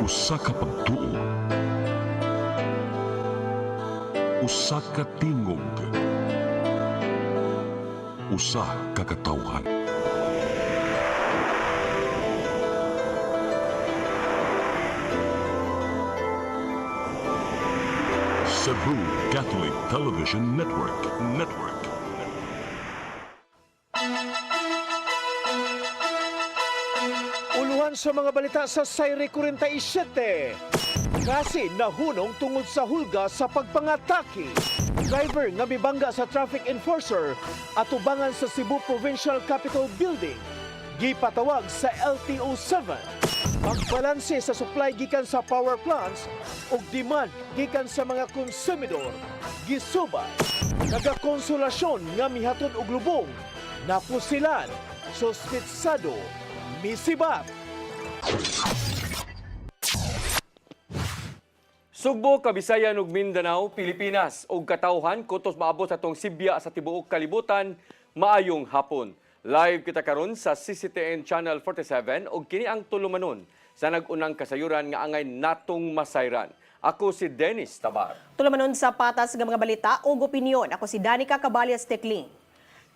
Usa ka pagtuo, usa ka tingog, usa ka katawhan. Cebu Catholic Television Network. Uluhan sa mga balita sa Sayre 47. Kasi nahunong tungod sa hulga sa pagpangatake. Driver nga mibangga sa traffic enforcer at ubangan sa Cebu Provincial Capitol Building. Gipatawag sa LTO-7. Pagbalanse sa supply gikan sa power plants ug demand gikan sa mga konsumidor. Gisubay. Nagakonsolasyon nga mihatod og lubong. Napusilan. Sospetsado. Misibat. Sugbo, Kabisayan ug Mindanao, Pilipinas ug katawhan kutos maabot sa tong Sibya sa tibuok kalibutan, maayong hapon. Live kita karon sa CCTN Channel 47 ug kini ang tulumanon sa nagunang kasayuran nga angay natong masayran. Ako si Dennis Tabar. Tulumanon sa patas nga mga balita ug opinyon. Ako si Danica Cabalias Tecling.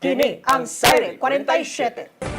Kini ang Sayre 47.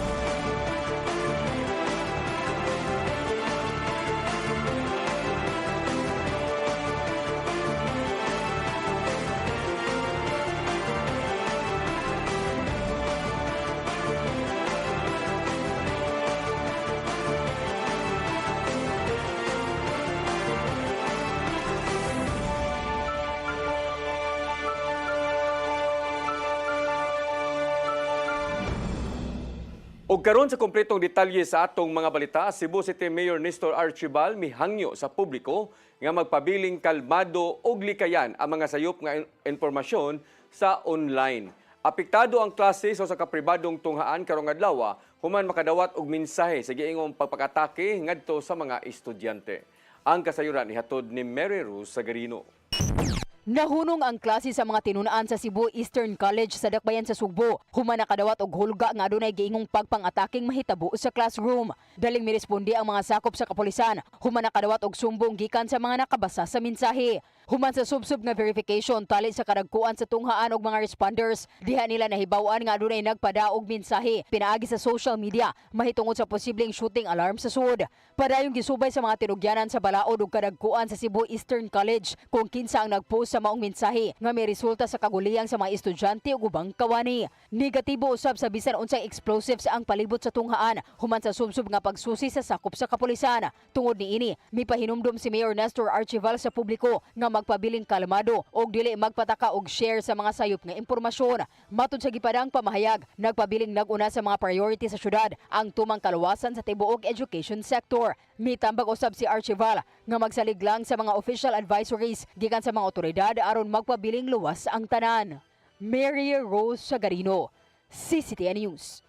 Og karon sa kompletong detalye sa atong mga balita, Cebu City Mayor Nestor Archibal mihangyo sa publiko nga magpabiling kalmado ug likayan ang mga sayop nga impormasyon sa online. Apektado ang klase sa kapribadong tunghaan karong adlaw human makadawat og mensahe sa giingong pagpakatake ngadto sa mga estudyante. Ang kasayuran ihatod ni Mary Rose Sagarino. Nahunong ang klase sa mga tinunaan sa Cebu Eastern College sa Dakbayan sa Sugbo. Human nakadawat og hulga nga adunay giingong pagpang-ataking mahitabo sa classroom. Daling miresponde ang mga sakop sa kapulisan. Human nakadawat og sumbong gikan sa mga nakabasa sa mensahe. Human sa subsub nga verification tali sa kadagkuan sa tunghaan og mga responders, diha nila nahibaw-an nga adunay nagpadaog mensahe pinaagi sa social media mahitungod sa posibleng shooting alarm sa sud. Padayong gisubay sa mga tinugyanan sa balaod ug kadagkuan sa Cebu Eastern College kung kinsa ang nagpost sa maong mensahe nga may resulta sa kaguliyang sa mga estudyante ug ubang kawani. Negatibo usab sa bisan unsang explosives ang palibot sa tunghaan human sa subsub nga pagsusi sa sakop sa kapulisan. Tungod niini, mipahinumdom si Mayor Nestor Archibal sa publiko nga magpabiling kalmado og dili magpataka og share sa mga sayop nga impormasyon. Matud sa gipadang pamahayag, nagpabiling naguna sa mga priority sa syudad ang tumang kaluwasan sa tibuok education sector. Mitambag usab si Archibal nga magsalig lang sa mga official advisories gikan sa mga otoridad aron magpabiling luwas ang tanan. Mary Rose Sagarino, CCTN News.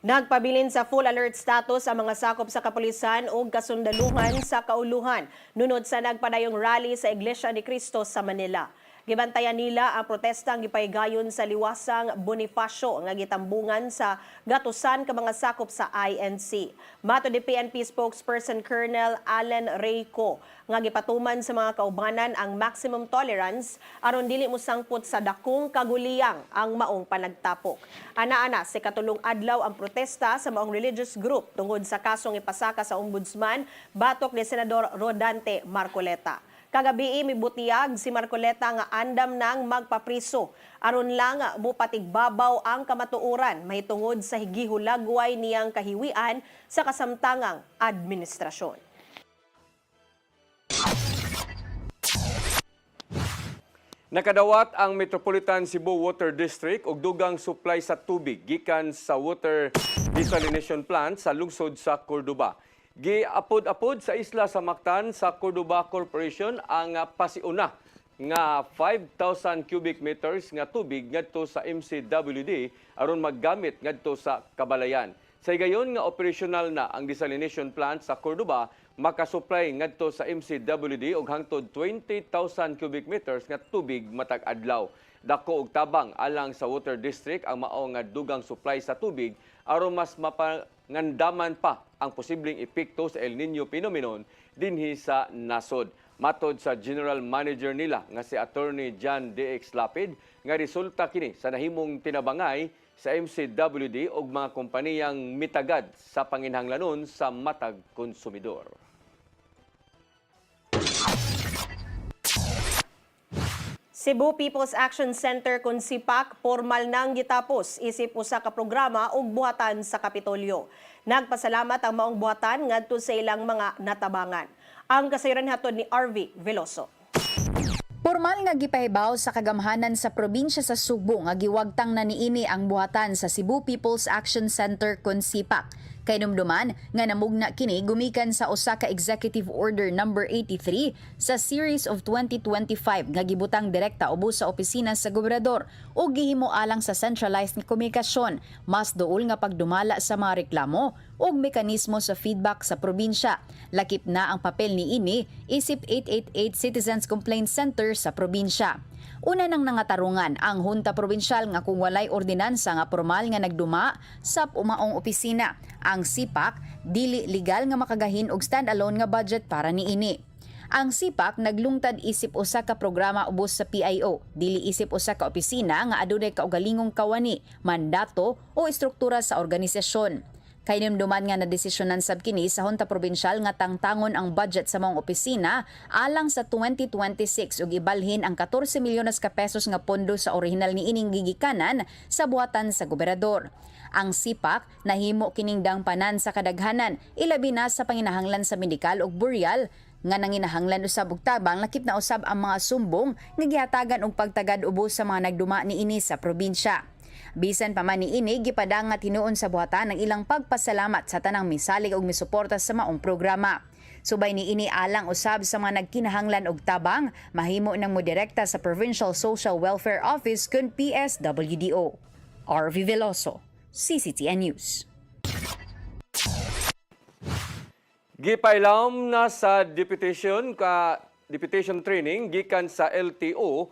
Nagpabilin sa full alert status ang mga sakop sa kapulisan ug kasundaluhan sa kauluhan nunod sa nagpadayong rally sa Iglesia ni Cristo sa Manila. Gibantayan nila ang protestang gipaygayon sa liwasang Bonifacio nga gitambungan sa gatusan ka mga sakop sa INC. Mato ni PNP spokesperson Colonel Allen Reyco nga gipatuman sa mga kaubanan ang maximum tolerance aron dili mosangpot sa dakong kaguliyang ang maong panagtapok. Ana-ana si katulong adlaw ang protesta sa maong religious group tungod sa kasong ipasaka sa ombudsman batok ni Senador Rodante Marcoleta. Kagabi mibutiyag si Marcoleta nga andam nang magpapriso aron lang mupatigbabaw ang kamatuoran mahitungod sa higihulagway niyang kahiwian sa kasamtangang administrasyon. Nakadawat ang Metropolitan Cebu Water District og dugang supply sa tubig gikan sa water desalination plant sa lungsod sa Cordoba. Giapod-apod sa isla sa Mactan sa Cordoba Corporation ang pasiuna nga 5,000 cubic meters nga tubig ngadto sa MCWD aron maggamit ngadto sa Kabalayan. Sa gayon nga operational na ang desalination plant sa Cordoba, makasupply ngadto sa MCWD og hangtod 20,000 cubic meters nga tubig matag adlaw. Dako og tabang alang sa water district ang mao nga dugang supply sa tubig aron mas ngandaman pa ang posibleng epekto sa El Nino phenomenon dinhi sa nasod. Matod sa General Manager nila nga si Attorney John D.X. Lapid nga resulta kini sa nahimong tinabangay sa MCWD og mga kompaniyang mitagad sa panginhanglanon sa matag konsumidor. Cebu People's Action Center kun SIPAC formal nang gitapos isip usa ka programa ug buhatan sa Kapitolyo. Nagpasalamat ang maong buhatan ngadto sa ilang mga natabangan. Ang kasayran hatod ni RV Veloso. Formal nga gipahibaw sa kagamhanan sa probinsya sa Subo nga giwagtang na niini ang buhatan sa Cebu People's Action Center kun SIPAC. Kay numduman nga namugna kini gumikan sa usa ka Executive Order number 83 sa Series of 2025 nga gibutang direkta ubos sa opisina sa gobernador o gihimo alang sa centralized nga komunikasyon, mas duol nga pagdumala sa mga reklamo ug mekanismo sa feedback sa probinsya. Lakip na ang papel ni ini isip 888 Citizens Complaint Center sa probinsya. Una nang nangatarungan ang Hunta Probinsyal nga kung walay ordinansa nga formal nga nagduma sa umaong opisina. Ang SIPAC dili legal nga makagahin og stand-alone nga budget para niini. Ang SIPAC naglungtad isip usa ka programa ubos sa PIO, dili isip usa ka opisina nga adunay kaugalingong kawani, mandato o estruktura sa organisasyon. Kay nimduman nga nadesisyonan sab kini sa Hunta Probinsyal nga tangtangon ang budget sa mga opisina alang sa 2026 ug ibalhin ang 14 milyones ka pesos nga pondo sa orihinal niining gigikanan sa buhatan sa gobernador. Ang SIPAC nahimo kining dangpanan sa kadaghanan, ilabi na sa panginahanglan sa medikal ug buryal nga nanginahanglan usab og tabang lakip na usab ang mga sumbong nga gihatagan og pagtagad ubos sa mga nagduma niini sa probinsya. Bisan pa man niini gipadangat hinuon sa buhatan ang ilang pagpasalamat sa tanang misalig ug misuporta sa maong programa. Subay niini alang usab sa mga nagkinahanglan og tabang, mahimo nang moderekta sa Provincial Social Welfare Office kun PSWDO. RV Veloso, CCTN News. Gipailawom na sa deputation training gikan sa LTO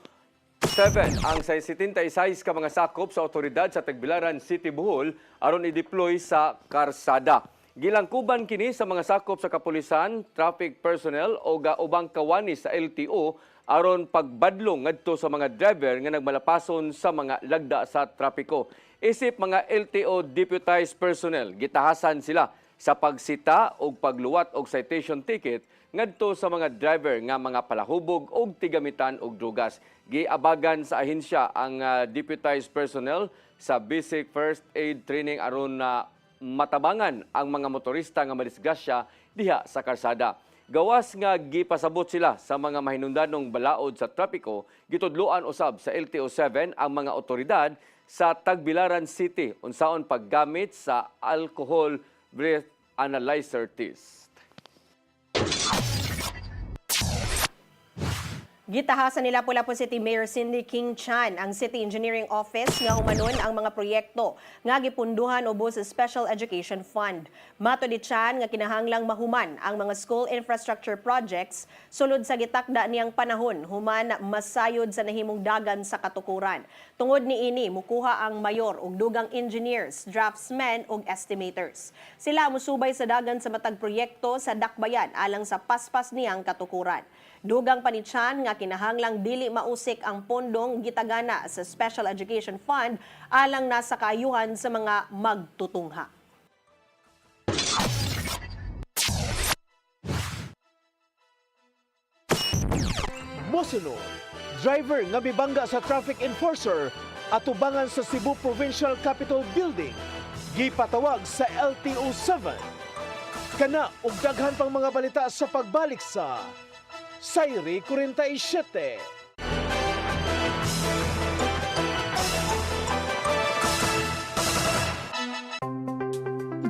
7 ang 76 ka mga sakop sa otoridad sa Tagbilaran City, Bohol aron i-deploy sa karsada. Gilangkuban kini sa mga sakop sa kapulisan, traffic personnel o ubang kawani sa LTO aron pagbadlong ngadto sa mga driver nga nagmalapason sa mga lagda sa trapiko. Isip mga LTO deputized personnel, gitahasan sila sa pagsita o pagluwat og citation ticket ngadto sa mga driver nga mga palahubog og tigamitan og drugas. Giabagan sa ahensya ang deputized personnel sa basic first aid training aron na matabangan ang mga motorista nga madisgrasya diha sa karsada. Gawas nga gipasabot sila sa mga mahinungdanong balaod sa trapiko, gitudloan usab sa LTO7 ang mga otoridad sa Tagbilaran City unsaon paggamit sa alcohol breath analyzer test. Gitahasan nila Lapu-Lapu City Mayor Cindy King Chan ang City Engineering Office nga humanon ang mga proyekto nga gipunduhan ubos sa Special Education Fund. Mato ni Chan nga kinahanglang mahuman ang mga school infrastructure projects sulod sa gitakda niyang panahon human masayod sa nahimong dagan sa katukuran. Tungod ni ini mukuha ang mayor ug dugang engineers, draftsmen ug estimators. Sila musubay sa dagan sa matag proyekto sa dakbayan alang sa paspas niyang katukuran. Dugang pa ni Chan nga kinahanglang dili mausik ang pondong gitagana sa Special Education Fund alang nasa kaayuhan sa mga magtutungha. Mosunod, driver nga mibangga sa traffic enforcer at tubangan sa Cebu Provincial Capitol Building gipatawag sa LTO7. Kana ug daghan pang mga balita sa pagbalik sa Sayri 47.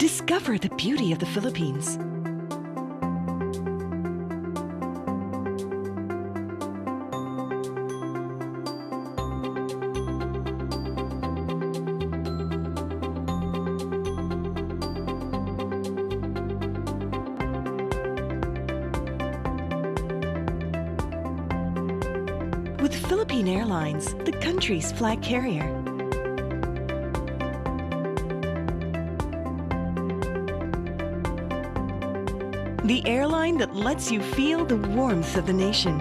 Discover the beauty of the Philippines. With Philippine Airlines, the country's flag carrier. the airline that lets you feel the warmth of the nation.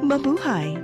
Mabuhay!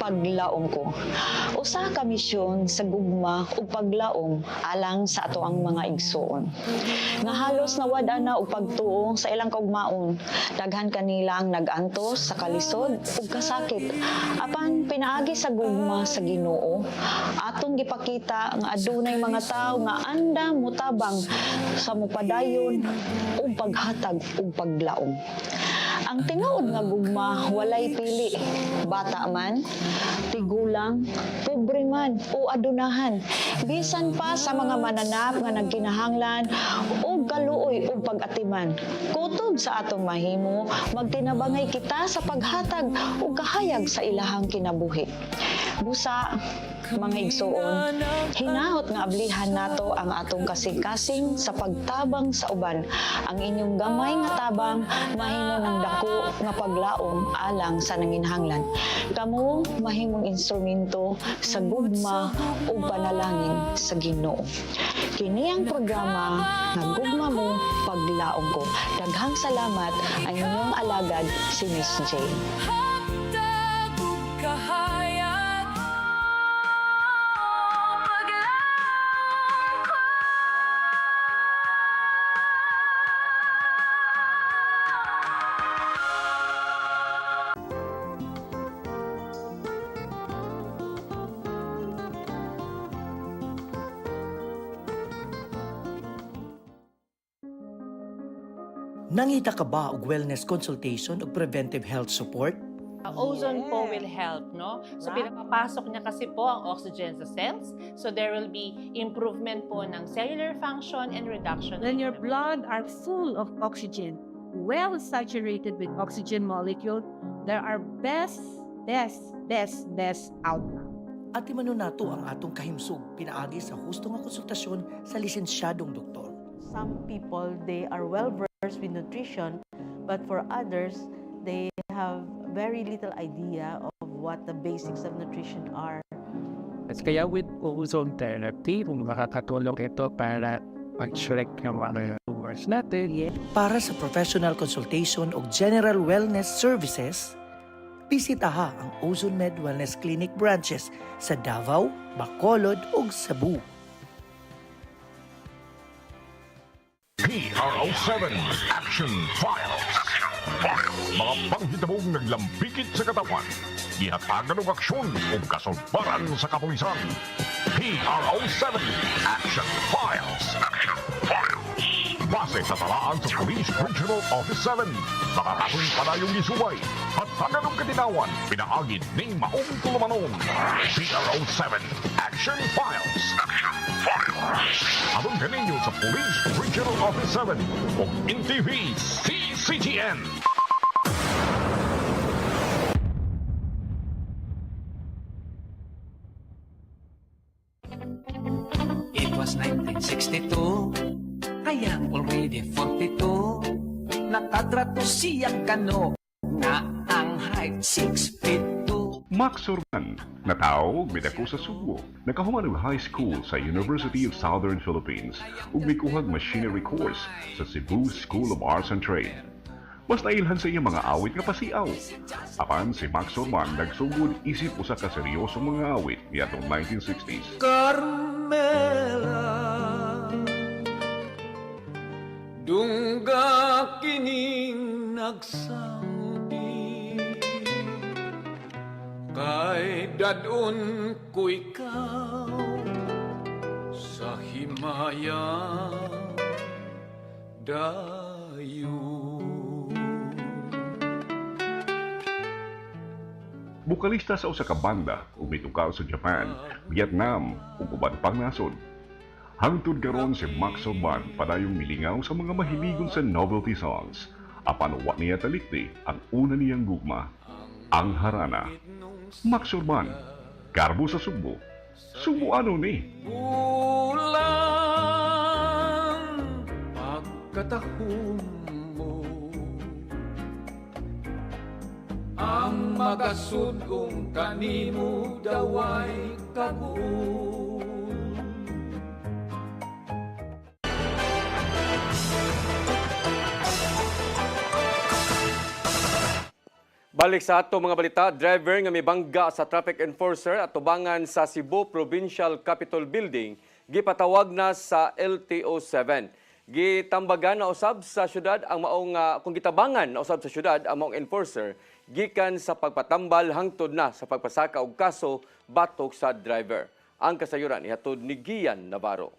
Paglaom ko. Usa ka misyon sa gugma ug paglaom alang sa ato ang mga igsoon. Nga halos nawad na og pagtuo sa ilang kaugmaon. Daghan kanila ang nag-antos sa kalisod ug kasakit. Apan pinaagi sa gugma sa Ginoo, atong gipakita nga adunay mga tawo nga anda mutabang sa mupadayon ug paghatag ug paglaom. Ang tinuod nga gugma walay pili, bata man, tigulang, pobre man o adunahan. Bisan pa sa mga mananap nga nagkinahanglan o kaluoy o pag-atiman. Kutob sa atong mahimo, magtinabangay kita sa paghatag o kahayag sa ilahang kinabuhi. Busa, mga igsoon, hinahot nga ablihan nato ang atong kasing-kasing sa pagtabang sa uban. Ang inyong gamay nga tabang mahimo ng dako nga paglaom alang sa nanginhanglan. Kamo mahimong instrumento sa gugma o panalangin sa Ginoo. Kini ang programa nga Gugma Mo Paglaom Ko. Daghang salamat ang inyong alagad si Miss J. Nangita ka ba og wellness consultation o preventive health support? Ozone po will help, no? So, pinapapasok niya kasi po ang oxygen sa cells. So, there will be improvement po ng cellular function and reduction. Then your blood are full of oxygen, well saturated with oxygen molecule. There are best outcome. At imano nato ang atong kahimsog pinaagi sa husto nga konsultasyon sa lisensyadong doktor. Some people, they are well versed with nutrition, but for others, they have very little idea of what the basics of nutrition are. Kaya with ozone therapy, kung makakatulong ito para mag-shrink yung mga tumors natin. Para sa professional consultation o general wellness services, bisitaha ang Ozone Med Wellness Clinic branches sa Davao, Bacolod ug Cebu. PRO7 Action Files. Mga panghitabong naglambikit sa katawan. Gihatagan ng aksyon o kasulbaran sa kapulisan. PRO7 Action Files. Base sa talaan sa Police Regional Office 7. Nakakasong panayong gisubay at taganong katinawan pinaagid ng maong tulumanon. PRO7 Action Files. Abang kaninyo sa Police Regional Office 7 o NTV CCTN. It was 1962. I am already 42. Nakadrato siyang kano na ang height 6 feet 2. Max Orban, na tao midako sa Subo, nakahuman ng high school sa University of Southern Philippines ug mikuhag machinery course sa Cebu School of Arts and Trade. Mas nailhan sa iyang mga awit nga pasiaw. Apan si Max Orban nagsugod isip usa ka seryosong mga awit niadtong 1960s. Carmela, dungga kining nagsaudi, kay dadon ko ikaw sa himaya dayo. Bukalista sa usa ka banda ug mitukaw sa Japan, Vietnam ug uban pang nasod. Hangtod karon si Max Orban padayong milingaw sa mga mahiligon sa novelty songs. Apan wa niya talikdi ang una niyang gugma, ang harana. Max Orban, Karbo sa Subo. Subuano ni. Ulang pagkatahong mo, ang magasudong kanimo daway kagun. Balik sa ato mga balita, driver nga mibangga sa traffic enforcer at tubangan sa Cebu Provincial Capitol Building gipatawag na sa LTO-7. Gitambagan na usab sa syudad ang maong kung gitabangan na usab sa syudad ang maong enforcer gikan sa pagpatambal hangtod na sa pagpasaka og kaso batok sa driver. Ang kasayuran ihatod ni Gian Navarro.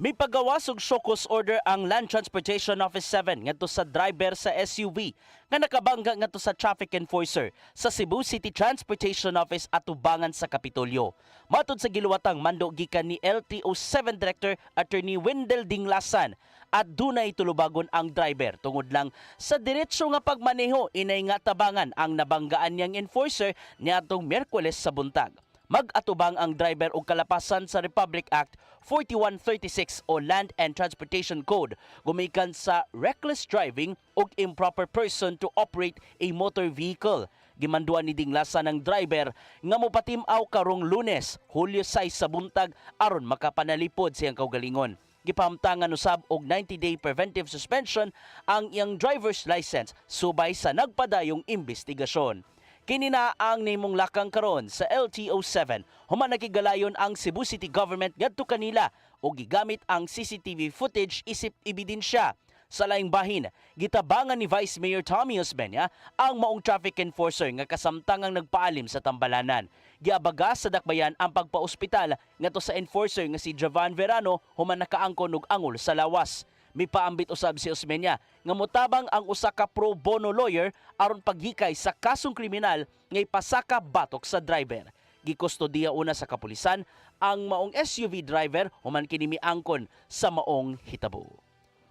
May paggawas og SOCOS order ang Land Transportation Office 7 ngadto sa driver sa SUV nga nakabangga ngadto sa traffic enforcer sa Cebu City Transportation Office at tubangan sa Kapitolyo. Matod sa giluwatang mando gikan ni LTO-7 Director Attorney Wendell Dinglasan at dunay tulubagon ang driver tungod lang sa diretso nga pagmaneho inay nga tabangan ang nabanggaan niyang enforcer niadtong Miyerkules sa buntag. Mag-atubang ang driver og kalapasan sa Republic Act 4136 o Land and Transportation Code gumikan sa reckless driving og improper person to operate a motor vehicle. Gimanduan ni Dinglasan ng driver nga mopatim-aw karong Lunes, Hulyo 6 sa buntag aron makapanalipod siyang kaugalingon. Gipahamtangan usab og 90-day preventive suspension ang iyang driver's license subay sa nagpadayong investigasyon. Kini na ang nimong lakang karon sa LTO-7. Human nakigalayon ang Cebu City Government ngadto kanila o gigamit ang CCTV footage isip ebidensya. Sa laing bahin, gitabangan ni Vice Mayor Tommy Osmeña ang maong traffic enforcer nga kasamtangang nagpaalim sa tambalanan. Giabaga sa dakbayan ang pagpa-ospital ngadto sa enforcer nga si Javan Verano human nakaangkon og angol sa lawas. May paambit usab si Osmeña nga motabang ang usa ka pro bono lawyer aron paghikay sa kasong kriminal nga ipasaka batok sa driver. Gikustodiya una sa kapulisan ang maong SUV driver human kini miangkon sa maong hitabo.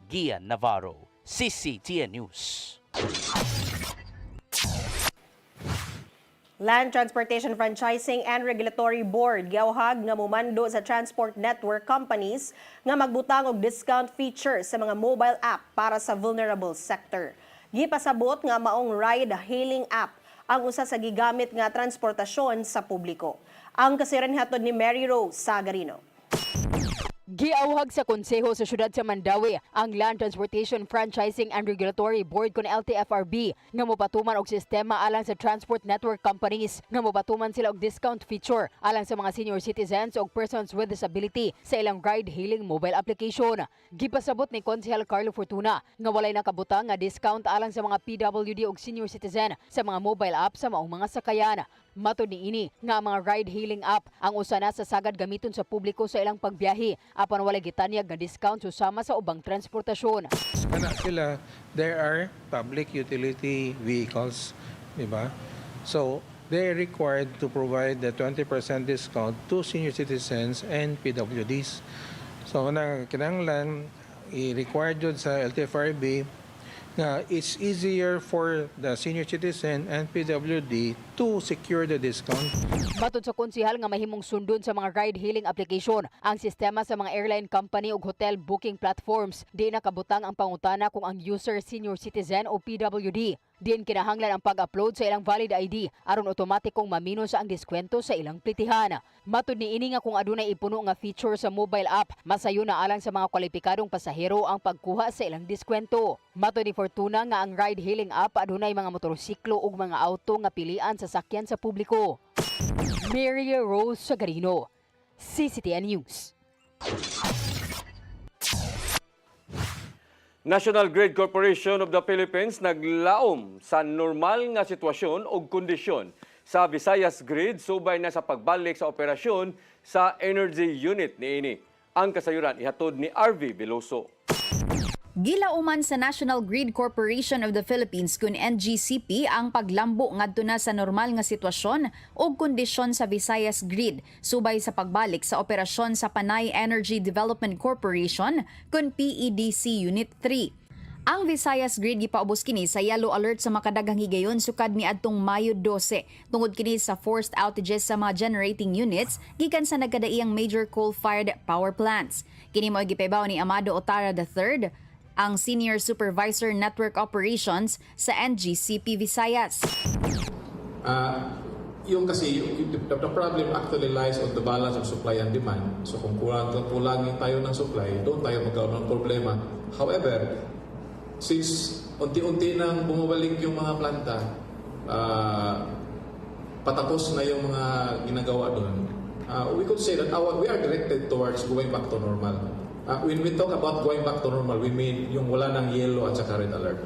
Gian Navarro, CCTN News. Land Transportation Franchising and Regulatory Board giawhag nga mumando sa transport network companies nga magbutang og discount feature sa mga mobile app para sa vulnerable sector. Gipasabot nga maong ride-hailing app ang usa sa gigamit nga transportasyon sa publiko. Ang kasiran hatod ni Mary Rose Sagarino. Giawhag sa Konseho sa Siyudad sa Mandawi ang Land Transportation Franchising and Regulatory Board kon LTFRB nga mopatuman og sistema alang sa transport network companies nga mopatuman sila og discount feature alang sa mga senior citizens o persons with disability sa ilang ride-hailing mobile application. Gipasabot ni Konsehal Carlo Fortuna nga walay nakabutang nga discount alang sa mga PWD o senior citizen sa mga mobile app sa maong mga sakayan. Matod niini nga ang mga ride-hailing app ang usa na sa sagad gamiton sa publiko sa ilang pagbiyahe apan walay gitanyag nga discount susama sa ubang transportasyon. Kana sila, there are public utility vehicles, di ba? So, they are required to provide the 20% discount to senior citizens and PWDs. So, kinahanglan i-required yun sa LTFRB na it's easier for the senior citizen and PWD to secure the discount. Matod sa konsehal nga mahimong sundon sa mga ride-hailing application ang sistema sa mga airline company ug hotel booking platforms. Di nakabutang ang pangutana kung ang user senior citizen o PWD. Diin kinahanglan ang pag-upload sa ilang valid ID aron otomatikong maminos ang diskwento sa ilang plitihan. Matod niini nga kung adunay ipuno nga feature sa mobile app, masayo na alang sa mga kwalipikadong pasahero ang pagkuha sa ilang diskwento. Matod ni Fortuna nga ang ride-hailing app adunay mga motorsiklo ug mga auto nga pilian sa sakyan sa publiko. Mary Rose Sagarino, CCTN News. National Grid Corporation of the Philippines naglaom sa normal nga sitwasyon o kondisyon sa Visayas Grid subay na sa pagbalik sa operasyon sa energy unit niini. Ang kasayuran ihatod ni RV Veloso. Gilauman sa National Grid Corporation of the Philippines kun NGCP ang paglambo ngadto na sa normal nga sitwasyon ug kondisyon sa Visayas Grid subay sa pagbalik sa operasyon sa Panay Energy Development Corporation kun PEDC Unit 3. Ang Visayas Grid gipaubos kini sa yellow alert sa makadaghang higayon sukad miadtong Mayo 12 tungod kini sa forced outages sa mga generating units gikan sa nagkadaiyang major coal-fired power plants. Kini mao gipaybaw ni Amado Otara III, ang Senior Supervisor Network Operations sa NGCP Visayas. Yung kasi, the problem actually lies on the balance of supply and demand. So kung kulangin tayo ng supply, doon tayo magkaroon ng problema. However, since unti-unti nang bumabalik yung mga planta, patapos na yung mga ginagawa doon, we could say that we are directed towards going back to normal. When we talk about going back to normal, we mean yung wala ng yellow at saka red alert.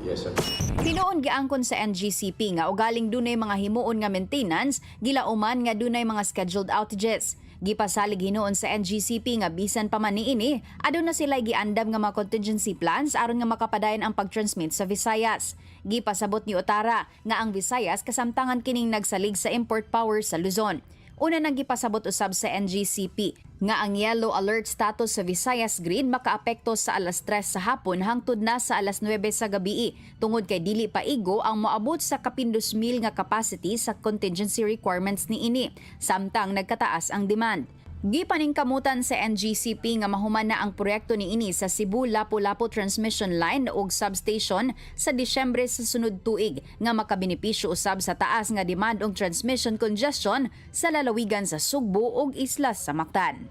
Yes, sir. Tinuon giangkon sa NGCP nga ugaling dunay mga himuon nga maintenance, gilauman nga dunay mga scheduled outages. Gipasalig hinuon sa NGCP nga bisan pa man niini, aduna sila giandam nga mga contingency plans aron nga makapadayon ang pag-transmit sa Visayas. Gipasabot ni Otara nga ang Visayas kasamtangan kining nagsalig sa import power sa Luzon. Una nang gipasabot usab sa NGCP nga ang yellow alert status sa Visayas Grid makaapekto sa alas 3 sa hapon hangtod na sa alas 9 sa gabii tungod kay dili paigo ang moabot sa kapindos mil nga capacity sa contingency requirements niini samtang nagkataas ang demand. Gipaningkamutan sa NGCP nga mahuman na ang proyekto niini sa Cebu Lapu-Lapu Transmission Line ug substation sa Disyembre sa sunod tuig nga makabenepisyo usab sa taas nga demand ug transmission congestion sa lalawigan sa Sugbo ug islas sa Mactan.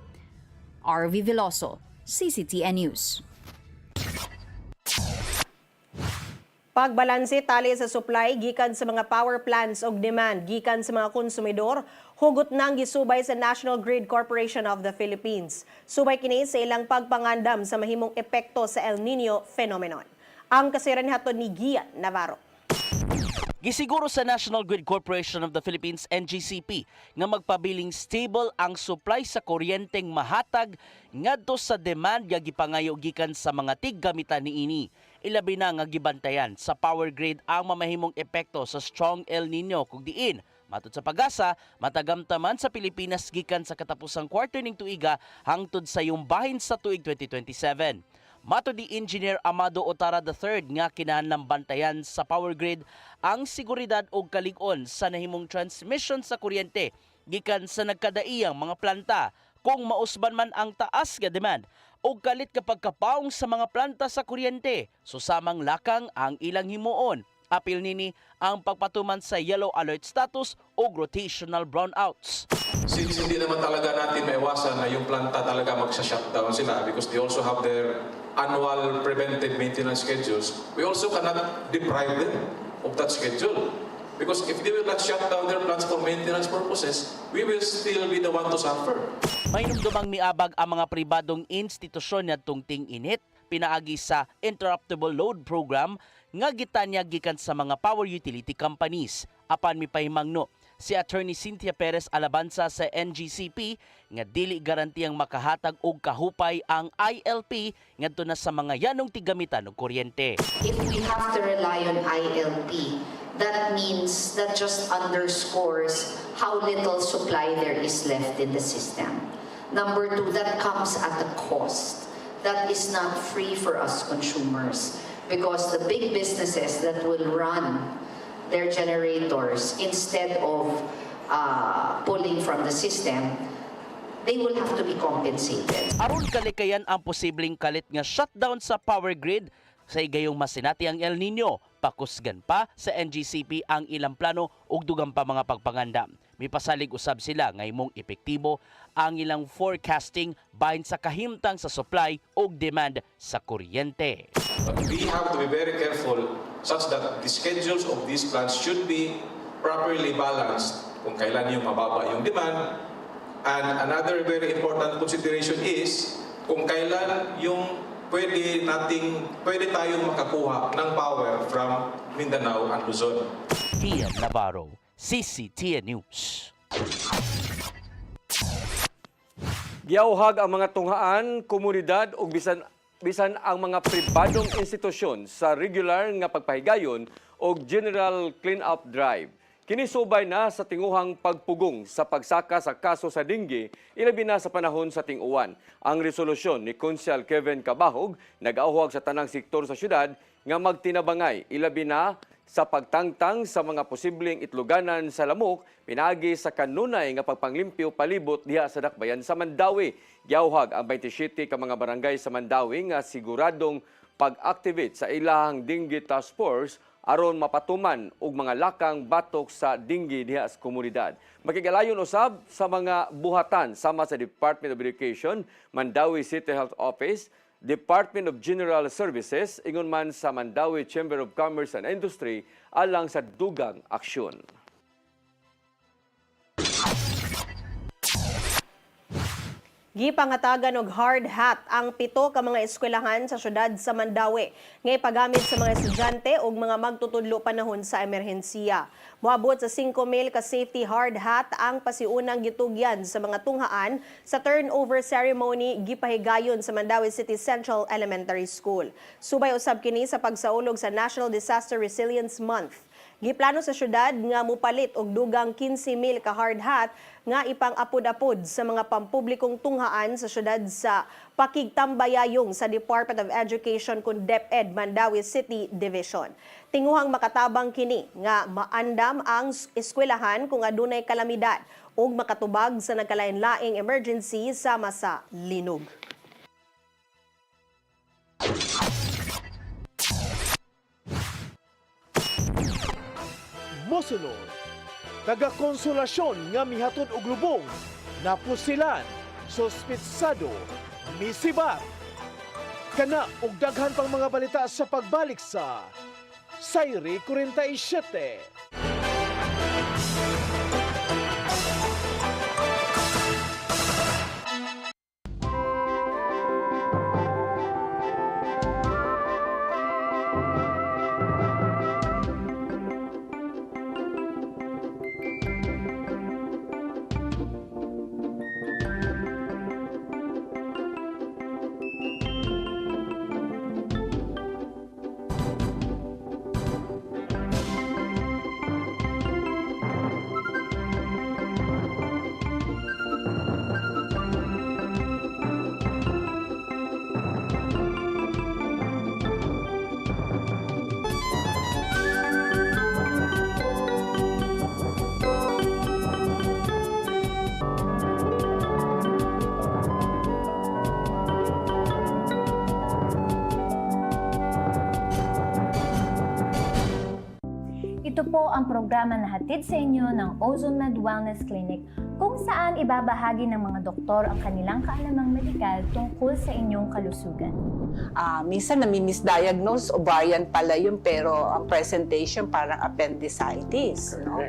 RV Veloso, CCTN News. Pagbalanse tali sa supply gikan sa mga power plants ug demand gikan sa mga konsumidor hugot nang gisubay sa National Grid Corporation of the Philippines. Subay kini sa ilang pagpangandam sa mahimong epekto sa El Nino phenomenon. Ang kasiran hatod ni Gian Navarro. Gisiguro sa National Grid Corporation of the Philippines NGCP nga magpabiling stable ang supply sa kuryenteng mahatag ngadto sa demand nga gipangayo gikan sa mga tiggamitan niini. Ilabi na nga gibantayan sa power grid ang mamahimong epekto sa strong El Nino kung diin. Matod sa Pag-asa, matagamtaman sa Pilipinas gikan sa katapusang quarter ning tuiga hangtod sa yung bahin sa tuig 2027. Mato di Engineer Amado Otara III nga kinahanglang bantayan sa power grid ang seguridad o kalig-on sa nahimong transmission sa kuryente gikan sa nagkadaiyang mga planta kung mausban man ang taas nga demand o kalit kapag kapaong sa mga planta sa kuryente susamang lakang ang ilang himuon. Apil nini ang pagpatuman sa yellow alert status o rotational brownouts. Since hindi naman talaga natin maiwasan na yung planta talaga magsa-shutdown sila because they also have their annual preventive maintenance schedules, we also cannot deprive them of that schedule. Because if they will not shut down their plants for maintenance purposes, we will still be the one to suffer. May numdumang miabag ang mga pribadong institusyon na tungting init, pinaagi sa Interruptible Load Program nga gitanya gikan sa mga power utility companies. Apan mi pahimangno si Attorney Cynthia Perez Alabanza sa NGCP nga dili garantiyang makahatag og kahupay ang ILP ngadto na sa mga yanong tigamitan og kuryente. If we have to rely on ILP, that means that just underscores how little supply there is left in the system. Number two, that comes at a cost. That is not free for us consumers because the big businesses that will run their generators instead of pulling from the system, they will have to be compensated. Aron kalikayan ang posibleng kalit nga shutdown sa power grid, sa igayong masinati ang El Nino, pakusgan pa sa NGCP ang ilang plano ug dugang pa mga pagpanganda. Mipasalig usab sila nga imong epektibo ang ilang forecasting bahin sa kahimtang sa supply ug demand sa kuryente. But we have to be very careful such that the schedules of these plants should be properly balanced kung kailan yung mababa yung demand. And another very important consideration is kung kailan yung pwede tayong makakuha ng power from Mindanao and Luzon. Tian Navarro, CCTN News. Giyawhag ang mga tunghaan, komunidad ug bisan ang mga pribadong institusyon sa regular nga pagpahigayon og general clean-up drive. Kini subay na sa tinguhang pagpugong sa pagsaka sa kaso sa dengue, ilabi na sa panahon sa ting-uwan. Ang resolusyon ni Konsyal Kevin Cabahog nag-auhag sa tanang sektor sa syudad nga magtinabangay ilabi na sa pagtangtang sa mga posibleng itluganan sa lamok pinagi sa kanunay nga pagpanglimpyo palibot diha sa dakbayan sa Mandawi. Giyawhag ang 27 ka mga barangay sa Mandawi nga siguradong pag-activate sa ilahang dengue task force aron mapatuman og mga lakang batok sa dengue diha sa komunidad. Makigalayon usab sa mga buhatan sama sa Department of Education, Mandawi City Health Office, Department of General Services, ingon man sa Mandawi Chamber of Commerce and Industry alang sa dugang aksyon. Gipangatagan og hard hat ang 7 ka mga eskwelahan sa syudad sa Mandawi nga ipagamit sa mga estudyante ug mga magtutudlo panahon sa emerhensiya. Moabot sa 5,000 ka safety hard hat ang pasiunang gitugyan sa mga tunghaan sa turnover ceremony gipahigayon sa Mandawi City Central Elementary School. Subay usab kini sa pagsaulog sa National Disaster Resilience Month. Giplano sa syudad nga mupalit og dugang 15,000 ka hard hat nga ipang-apod-apod sa mga pampublikong tunghaan sa syudad sa pakigtambayayong sa Department of Education kun DepEd Mandawi City Division. Tinguhang makatabang kini nga maandam ang eskwelahan kung adunay kalamidad ug makatubag sa nagkalain-laing emergency sama sa linog. Mosunod, taga-konsolasyon nga mihatod og lubong, napusilan, sospitsado, misibat. Kana og daghan pang mga balita sa pagbalik sa Sayri 47. Ito po ang programa na hatid sa inyo ng Ozone Med Wellness Clinic kung saan ibabahagi ng mga doktor ang kanilang kaalamang medikal tungkol sa inyong kalusugan. Minsan nami-misdiagnose, ovarian pala yun, pero ang presentation parang appendicitis. No?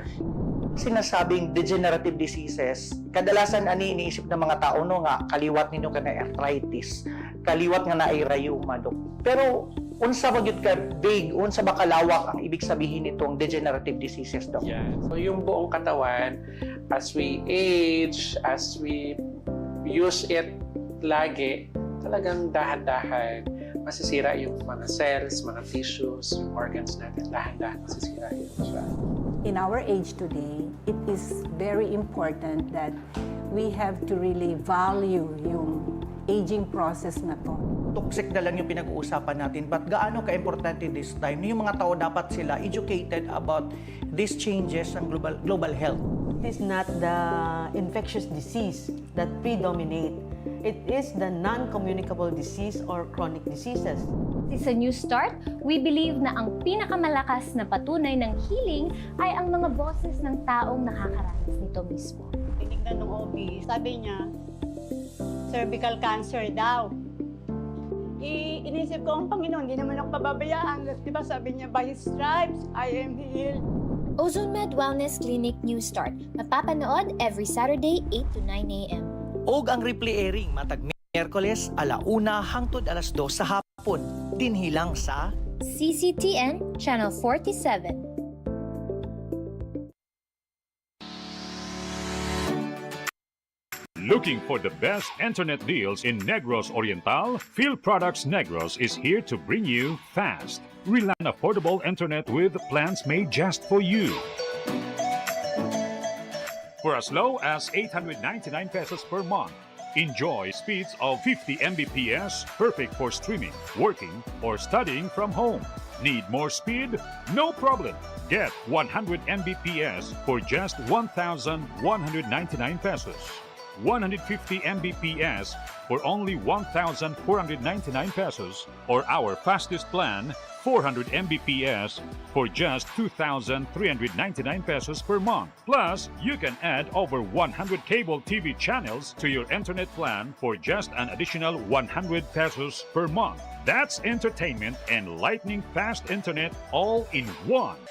Sinasabing degenerative diseases, kadalasan ani iniisip ng mga tao no nga kaliwat ninyo ka na arthritis, kaliwat nga na ay rheuma, Dok. Pero unsa ba gyud ka big, unsa ba kalawak ang ibig sabihin nitong degenerative diseases, Dok? Yeah. So yung buong katawan, as we age, as we use it lagi, talagang dahan-dahan masisira yung mga cells, mga tissues, yung organs natin, dahan-dahan masisira yun siya. In our age today, it is very important that we have to really value yung aging process na to. Toxic na lang yung pinag-uusapan natin, but gaano ka-importante this time? Yung mga tao dapat sila educated about these changes ng global health. It is not the infectious disease that predominate. It is the non-communicable disease or chronic diseases. Sa New Start, we believe na ang pinakamalakas na patunay ng healing ay ang mga boses ng taong nakakaranas nito mismo. Tinignan ng OB, sabi niya, cervical cancer daw. Inisip ko, ang Panginoon, hindi naman ako pababayaan. Diba sabi niya, by His stripes, I am healed. Ozone Med Wellness Clinic New Start. Mapapanood every Saturday, 8 to 9 a.m. Og ang replay airing matag Miyerkules 1:00 hangtod 2:00 sa hapon, dinhi lang sa CCTN Channel 47. Looking for the best internet deals in Negros Oriental? Field Products Negros is here to bring you fast, reliable, affordable internet with plans made just for you. For as low as 899 pesos per month, enjoy speeds of 50 Mbps, perfect for streaming, working, or studying from home. Need more speed? No problem. Get 100 Mbps for just 1,199 pesos. 150 Mbps for only 1,499 pesos, or our fastest plan, 400 Mbps for just 2,399 pesos per month. Plus, you can add over 100 cable TV channels to your internet plan for just an additional 100 pesos per month. That's entertainment and lightning fast internet all in one.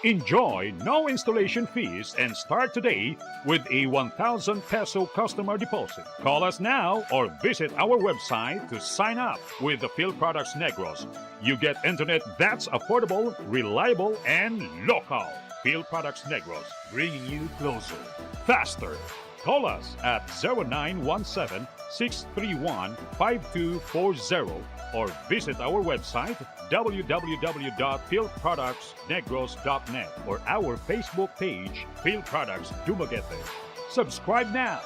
Enjoy no installation fees and start today with a 1,000 peso customer deposit. Call us now or visit our website to sign up with the Field Products Negros. You get internet that's affordable, reliable, and local. Field Products Negros, bringing you closer, faster. Call us at 0917-631-5240 or visit our website www.fieldproductsnegros.net or our Facebook page, Field Products Dumaguete. Subscribe now.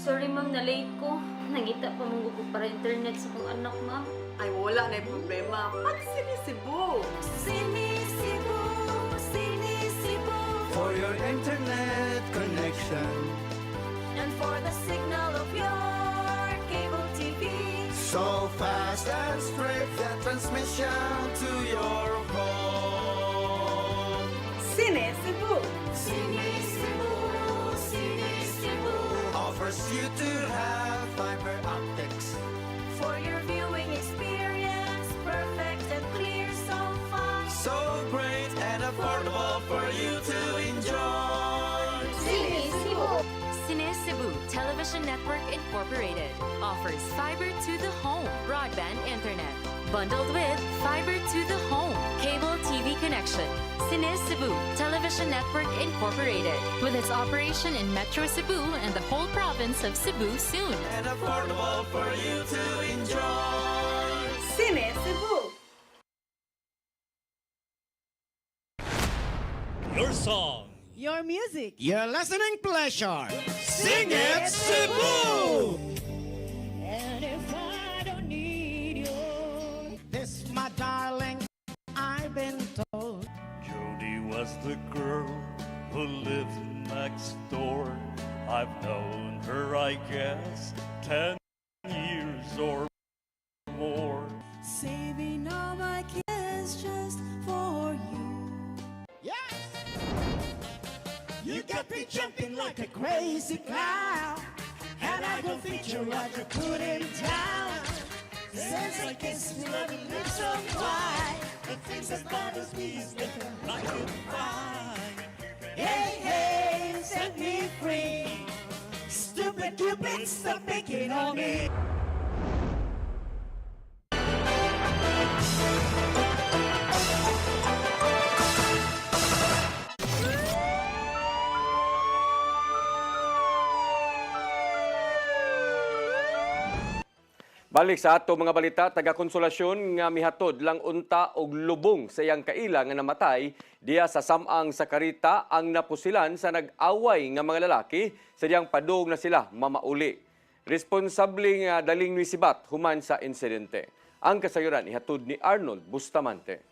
Sorry ma'am, na-late ko. Nangita pa mong ko para internet sa kong anak, ma'am. Ay, wala na yung problema. Pag Sinisibu! Sinisibu, Sinisibu. For your internet connection. And for the signal of your cable TV. So fast and straight, the transmission to your home. Sinisibu! Sinisibu, Sinisibu. Offers you to have fiber optics. For your viewing experience, perfect and clear, so fast. So great and affordable for you to enjoy. Sinisibu. Sinisibu Television Network Incorporated offers fiber to the home broadband internet bundled with fiber to the home cable TV connection. Sinisibu Television Network Incorporated with its operation in Metro Cebu and the whole province of Cebu soon. And affordable for you to enjoy. Sinisibu! Your song. Your music. Your listening pleasure. Sing it, Cebu! And if told. Jody was the girl who lived next door. I've known her, I guess, 10 years or more. Saving all my kids just for you. Yes! You got me jumping like a crazy clown. And I don't think you're right to put him down. Since I kiss me, love you lips so wide. The things that bothers me is living like you're fine. Hey, hey, set me free. Stupid Cupid, stop picking on me. Balik sa ato mga balita, taga-konsolasyon nga mihatod lang unta og lubong sa iyang kaila nga namatay diya sa samang sa Karita ang napusilan sa nag-away nga mga lalaki sa diyang padung na sila mamauli. Responsable nga daling nisibat human sa insidente. Ang kasayuran ihatod ni Arnold Bustamante.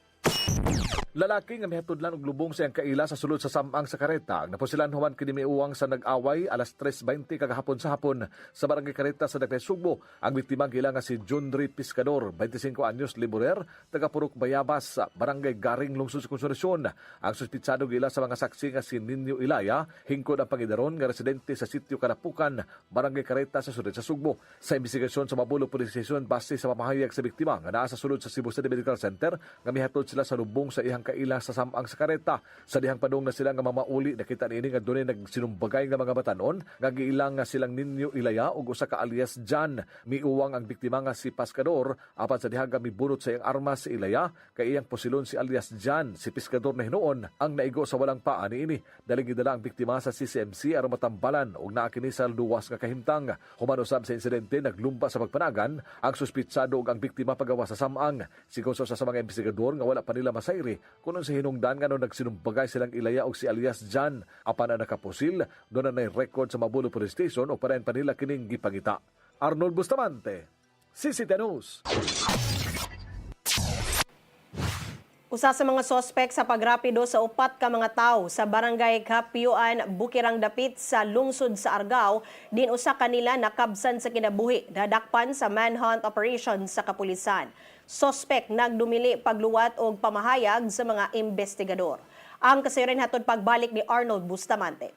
Lalaki nga mihatudlan og lubong sa iyang kaila sa sulod sa samang sa Kareta. Napusilan human kini miuwang sa nag-away alas 3:20 kagahapon sa hapon sa barangay Kareta sa Dagpay Sugbo. Ang biktima gila nga si Jundri Piscador, 25 anyos, laborer, taga Purok Bayabas, barangay Garing, lungsod sa Konsolasyon. Ang suspitsado gila sa mga saksi nga si Ninyo Ilaya, hingkod ang pangidaron nga residente sa sitio Kalapukan, barangay Kareta sa sulod sa Sugbo. Sa investigasyon sa Mabolo Police Station base sa pamahayag sa biktima nga naa sa sulod sa Cebu City Medical Center nga mihatod sila sa lubong sa ihang kaila sa samang sa Kareta. Sa dihang padung na sila nga mamauli, nakita niini nga dunay nagsinumbagay nga mga batanon nga giilang nga silang Ninyo Ilaya ug usa ka alias Jan. Miuwang ang biktima nga si Pascador apan sa dihang mibunot sa iyang armas si Ilaya kay iyang posilon si alias Jan. Si Pascador na hinuon ang naigo sa walang paa niini. Daling gidala ang biktima sa CCMC aron matambalan ug naa kini sa luwas nga kahimtang. Human usab sa insidente naglumpa sa pagpanagan ang suspitsado ug ang biktima pagawa sa samang. Sigon sa mga investigador nga wala pa nila masayri kuno sa hinungdan nga nagsinumbagay silang Ilaya og si alias Jan. Apan na nakapusil, doon na record sa Mabulo Police Station o parayan pa nila kining gipangita. Arnold Bustamante, CCTV News. Usa sa mga sospek sa pagrapido sa upat ka mga tawo sa barangay Kapiyuan, Bukirang Dapit sa lungsod sa Argao, din usa kanila nakabsan sa kinabuhi, dadakpan sa manhunt operation sa kapulisan. Sospek nagdumili pagluwat og pamahayag sa mga investigador. Ang kasayuran hatod pagbalik ni Arnold Bustamante.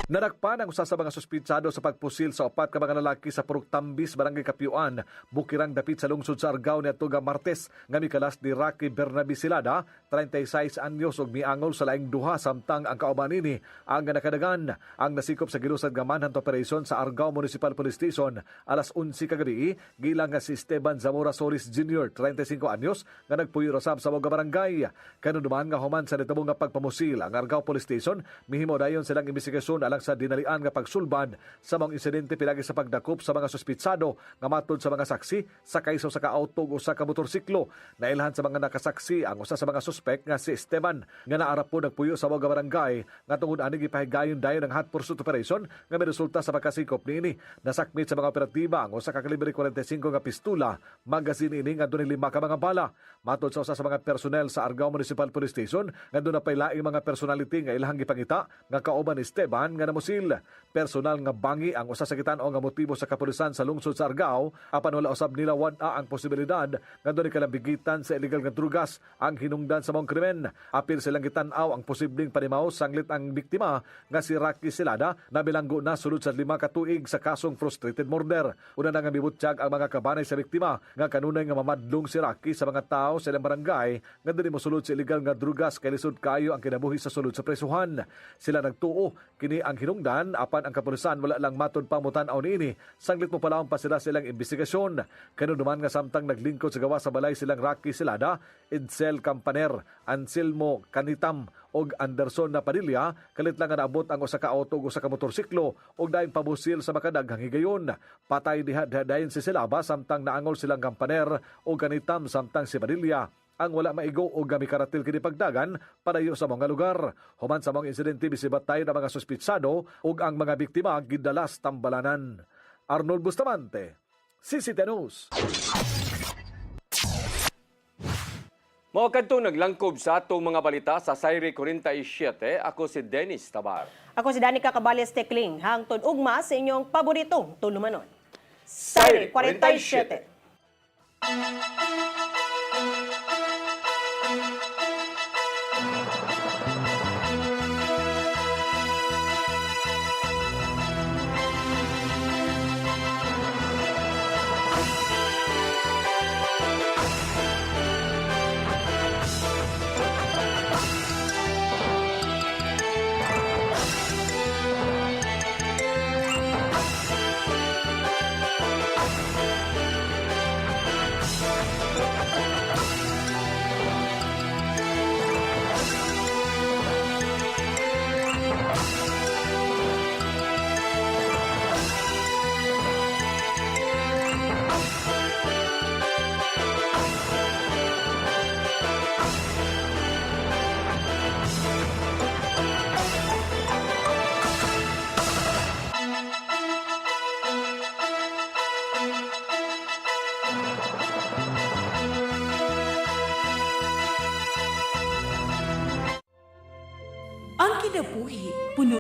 Nadakpan ang usa sa mga suspitsado sa pagpusil sa upat ka mga lalaki sa Purok Tambis, barangay Kapiyuan, Bukirang Dapit sa lungsod sa Argao niadto nga Martes nga mikalas ni Rocky Bernabe Silada, 36 anyos ug miangol sa laing duha samtang ang kauban nini ang nakadagan. Ang nasikop sa gilusad nga manhunt operation sa Argao Municipal Police Station alas 11 kagabi gilang nga si Esteban Zamora Solis Jr., 35 anyos nga nagpuyo rasab sa mga barangay. Kanunuman nga human sa nitabong nga pagpamusil ang Argao Police Station, mihimo dayon silang investigasyon alang sa dinalian nga pagsulbad sa mga insidente pilagi sa pagdakop sa mga suspitsado nga matod sa mga saksi sa kaysa sa ka-auto o sa ka-motorsiklo. Nailhan sa mga nakasaksi ang usa sa mga suspek nga si Esteban nga naarap po nagpuyo sa mga barangay nga tungod ani gipahigayon dayon ng hot pursuit operation nga may resulta sa pagkasikop niini. Nasakmit sa mga operatiba ang usa ka kalibre 45 nga pistula, magazine ini nga dunay 5 ka mga bala. Matod sa usa sa mga personnel sa Argao Municipal Police Station nga doon na pay laing mga personality nga ilahang gipangita nga kauban ni Esteban nga namusil. Personal nga bangi ang usa sa gitan-o nga motibo sa kapulisan sa lungsod sa Argao, apan wala usab nila wad-a ang posibilidad nga dunay kalambigitan sa illegal nga drugas ang hinungdan sa mga krimen. Apil silang gitan-aw ang posibleng panimaw sanglit ang biktima nga si Rocky Silada na bilanggo na sulod sa 5 ka tuig sa kasong frustrated murder. Una na nga mibutyag ang mga kabanay sa biktima nga kanunay nga mamadlong si Rocky sa mga tao sa ilang barangay nga dili mosulod sa illegal nga drugas kay lisod kayo ang kinabuhi sa sulod sa presuhan. Sila nagtuo kini ang hinungdan apan ang kapulisan wala lang matod pa mutan-aw niini. Sanglit mo palaon pa sila silang investigasyon. Kanunuman nga samtang naglingkod sa gawa sa balay silang Rocky Silada, Edsel Campaner, Anselmo Canitam og Anderson na Padilla, kalit lang nga naabot ang usa ka auto ug usa ka motorsiklo ug dayon pabusil sa makadaghang higayon. Patay dayon si Silaba samtang naangol silang Campaner ug Canitam samtang si Padilla ang wala maigo o gamikaratil kini pagdagan padayo sa mga lugar. Human sa mga insidente bisibat tayo ng mga suspitsado ug ang mga biktima gidalas tambalanan. Arnold Bustamante, CCTV News. Mao kadto naglangkob sa atong mga balita sa Sayre 47. Ako si Dennis Tabar. Ako si Danica Cabales Tecling, hangtod ugma sa inyong paboritong tulumanon. Sayre Sayre 47. 47. Ang kinabuhi, puno